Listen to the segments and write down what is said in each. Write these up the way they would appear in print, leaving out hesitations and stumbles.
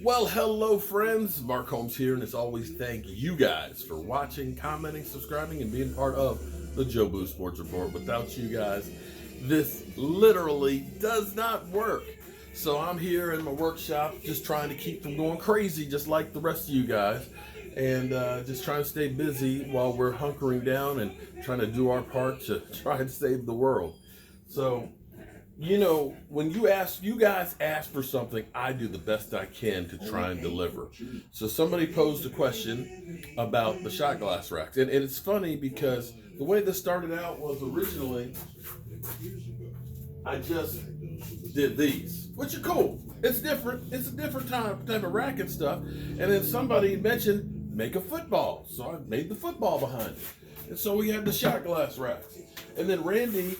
Well, hello, friends. Mark Holmes here, and as always, thank you guys for watching, commenting, subscribing, and being part of the Joe Boo Sports Report. Without you guys, this literally does not work. So I'm here in my workshop just trying to keep from going crazy, just like the rest of you guys, and just trying to stay busy while we're hunkering down and trying to do our part to try and save the world. So, when you guys ask for something, I do the best I can to try and deliver. So somebody posed a question about the shot glass racks. And it's funny because the way this started out was originally, I just did these, which are cool. It's different. It's a different type of rack and stuff. And then somebody mentioned make a football. So I made the football behind it. And so we had the shot glass racks. And then Randy,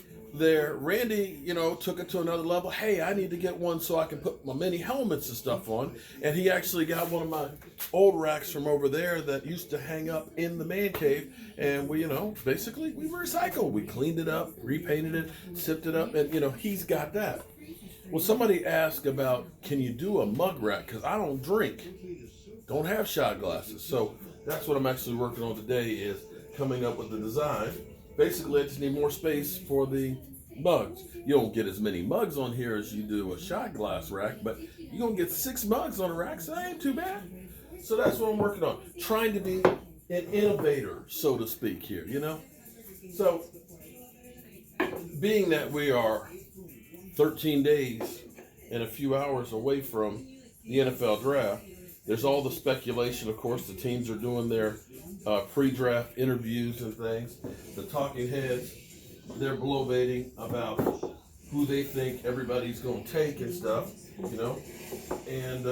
took it to another level. Hey, I need to get one so I can put my mini helmets and stuff on. And he actually got one of my old racks from over there that used to hang up in the man cave. And we recycled. We cleaned it up, repainted it, sipped it up, and he's got that. Well, somebody asked about, can you do a mug rack? Because I don't drink, don't have shot glasses. So that's what I'm actually working on today, is coming up with the design. Basically, I just need more space for the mugs. You don't get as many mugs on here as you do a shot glass rack, but you're going to get 6 mugs on a rack, so that ain't too bad. So that's what I'm working on. Trying to be an innovator, so to speak, here, So, being that we are 13 days and a few hours away from the NFL draft, there's all the speculation. Of course, the teams are doing their pre-draft interviews and things. The talking heads, they're bloviating about who they think everybody's going to take and stuff, And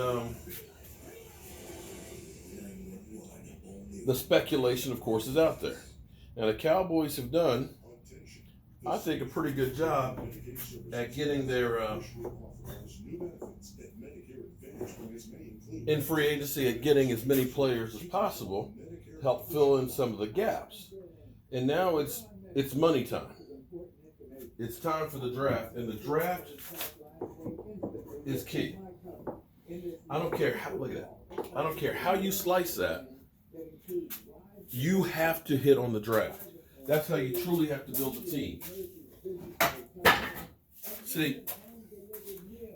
the speculation, of course, is out there. Now, the Cowboys have done, I think, a pretty good job at getting their in free agency, at getting as many players as possible to help fill in some of the gaps. And now it's money time. It's time for the draft, and the draft is key. I don't care how you slice that. You have to hit on the draft. That's how you truly have to build a team. See,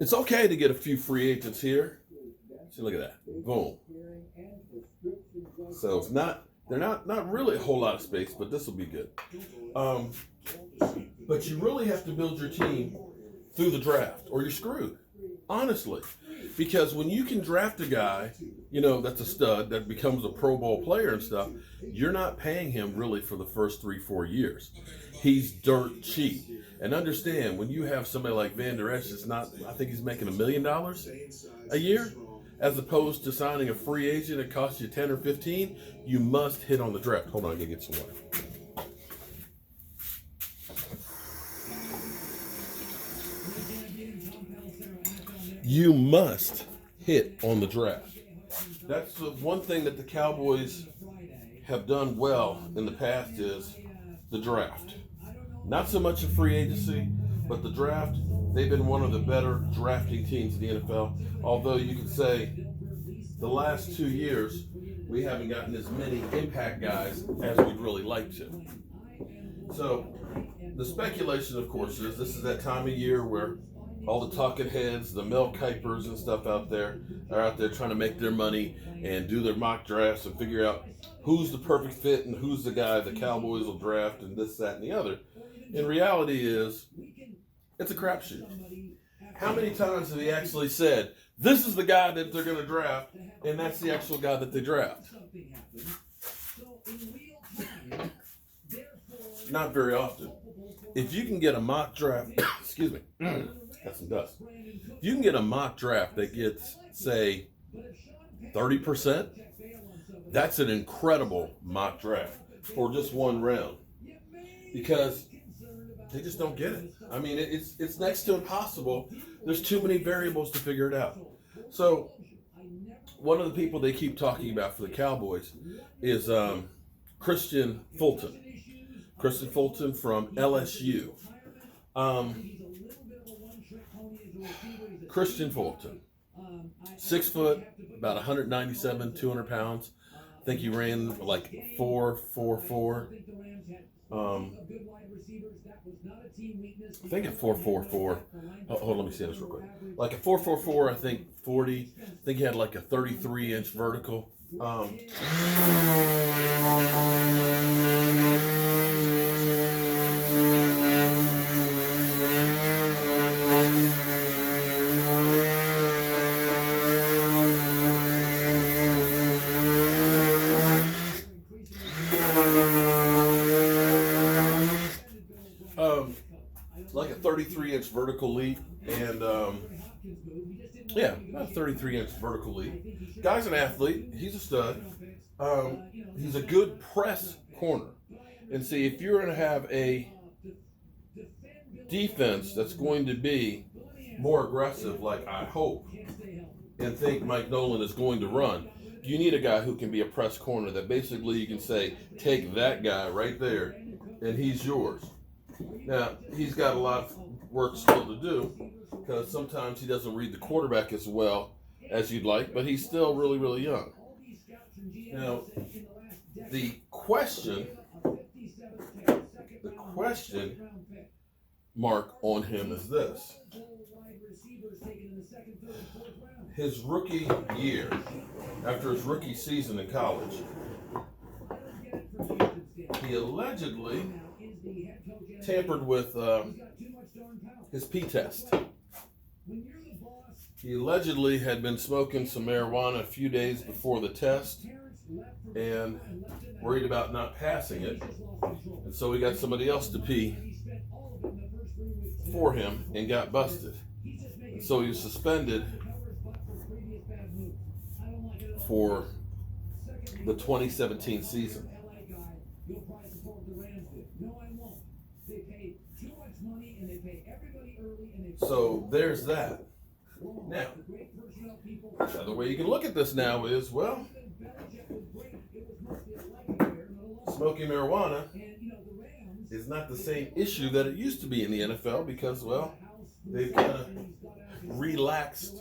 it's okay to get a few free agents here. See, look at that. Boom. So it's they're not really a whole lot of space, but this will be good. But you really have to build your team through the draft, or you're screwed, honestly. Because when you can draft a guy, that's a stud, that becomes a Pro Bowl player and stuff, you're not paying him really for the first 3-4 years. He's dirt cheap. And understand, when you have somebody like Van Der Esch, I think he's making $1 million a year, as opposed to signing a free agent that costs you 10 or 15, you must hit on the draft. Hold on, I gotta get some water. You must hit on the draft. That's the one thing that the Cowboys have done well in the past, is the draft. Not so much a free agency, but the draft. They've been one of the better drafting teams in the NFL. Although you could say the last 2 years, we haven't gotten as many impact guys as we'd really like to. So the speculation, of course, is this is that time of year where all the talking heads, the Mel Kipers and stuff are out there trying to make their money and do their mock drafts and figure out who's the perfect fit and who's the guy the Cowboys will draft and this, that, and the other. In reality is, it's a crapshoot. How many times have he actually said, this is the guy that they're going to draft, and that's the actual guy that they draft? Not very often. If you can get a mock draft, excuse me, got some dust. If you can get a mock draft that gets, say, 30%, that's an incredible mock draft for just one round. Because they just don't get it. I mean, it's next to impossible. There's too many variables to figure it out. So, one of the people they keep talking about for the Cowboys is Kristian Fulton. Kristian Fulton from LSU. Kristian Fulton. 6 foot, about 197, 200 pounds. I think he ran like 4.44. I think at 4.44. Hold on, let me see this real quick. Like a 4.44, I think 40. I think he had like a 33-inch vertical. Like a 33-inch vertical leap, and yeah, about a 33-inch vertical leap. Guy's an athlete. He's a stud. He's a good press corner. And see, if you're going to have a defense that's going to be more aggressive, like I hope and think Mike Nolan is going to run, you need a guy who can be a press corner that basically you can say, take that guy right there, and he's yours. Now, he's got a lot of work still to do because sometimes he doesn't read the quarterback as well as you'd like, but he's still really, really young. Now, the question mark on him is this. His rookie year, after his rookie season in college, he allegedly tampered with his P test. He allegedly had been smoking some marijuana a few days before the test and worried about not passing it. And so he got somebody else to pee for him and got busted. And so he was suspended for the 2017 season. So there's that. Now, the way you can look at this now is, well, smoking marijuana is not the same issue that it used to be in the NFL because, well, they've kind of relaxed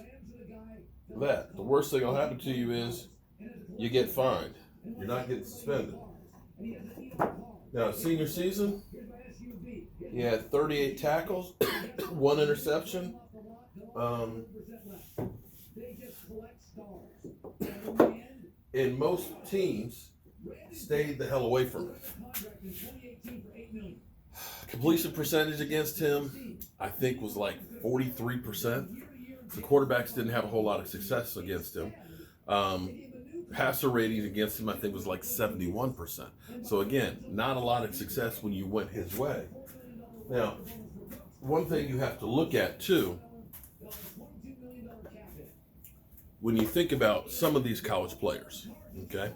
that. The worst thing that'll happen to you is you get fined. You're not getting suspended. Now, senior season, he had 38 tackles, 1 interception. And most teams stayed the hell away from him. Completion percentage against him, I think, was like 43%. The quarterbacks didn't have a whole lot of success against him. Passer rating against him, I think, was like 71%. So again, not a lot of success when you went his way. Now, one thing you have to look at too, when you think about some of these college players, okay?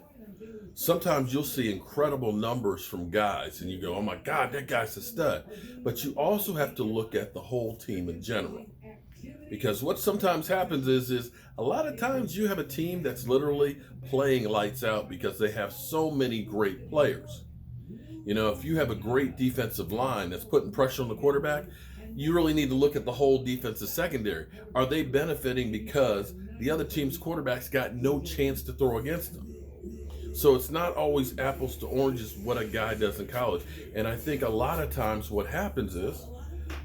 Sometimes you'll see incredible numbers from guys and you go, oh my God, that guy's a stud. But you also have to look at the whole team in general. Because what sometimes happens is a lot of times you have a team that's literally playing lights out because they have so many great players. You know, if you have a great defensive line that's putting pressure on the quarterback, you really need to look at the whole defensive secondary. Are they benefiting because the other team's quarterbacks got no chance to throw against them? So it's not always apples to oranges what a guy does in college. And I think a lot of times what happens is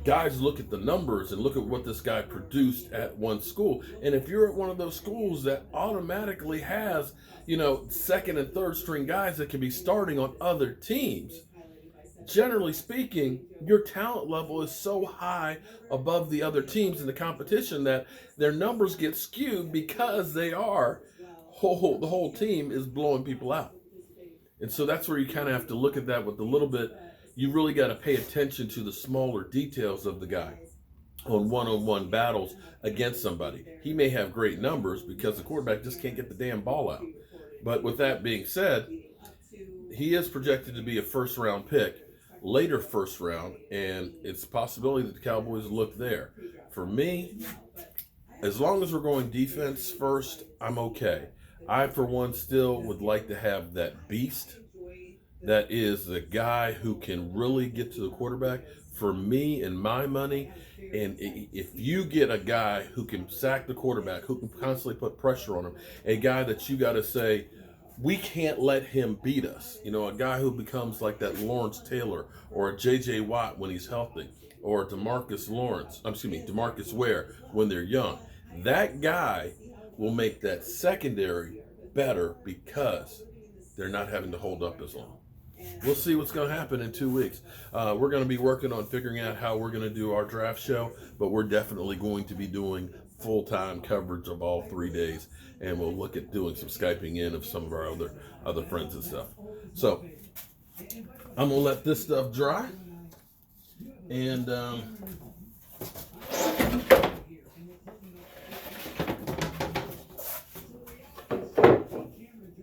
guys look at the numbers and look at what this guy produced at one school. And if you're at one of those schools that automatically has, you know, second and third string guys that can be starting on other teams, generally speaking, your talent level is so high above the other teams in the competition that their numbers get skewed because they are the whole team is blowing people out. And so that's where you kind of have to look at that with a little bit. You really got to pay attention to the smaller details of the guy on one-on-one battles against somebody. He may have great numbers because the quarterback just can't get the damn ball out. But with that being said, he is projected to be a first-round pick, later first round, and it's a possibility that the Cowboys look there. For me, as long as we're going defense first, I'm okay. I, for one, still would like to have that beast that is the guy who can really get to the quarterback for me and my money. And if you get a guy who can sack the quarterback, who can constantly put pressure on him, a guy that you got to say, we can't let him beat us. You know, a guy who becomes like that Lawrence Taylor or a J.J. Watt when he's healthy, or DeMarcus Ware when they're young. That guy will make that secondary better because they're not having to hold up as long. We'll see what's going to happen in 2 weeks. We're going to be working on figuring out how we're going to do our draft show, but we're definitely going to be doing full-time coverage of all 3 days, and we'll look at doing some Skyping in of some of our other friends and stuff. So I'm going to let this stuff dry, and I'm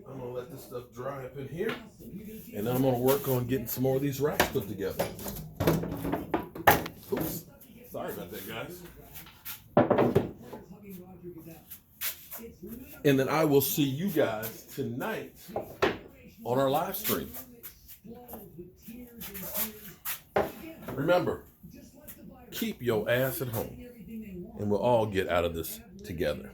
going to let this stuff dry up in here. And then I'm going to work on getting some more of these racks put together. Oops. Sorry about that, guys. And then I will see you guys tonight on our live stream. Remember, keep your ass at home. And we'll all get out of this together.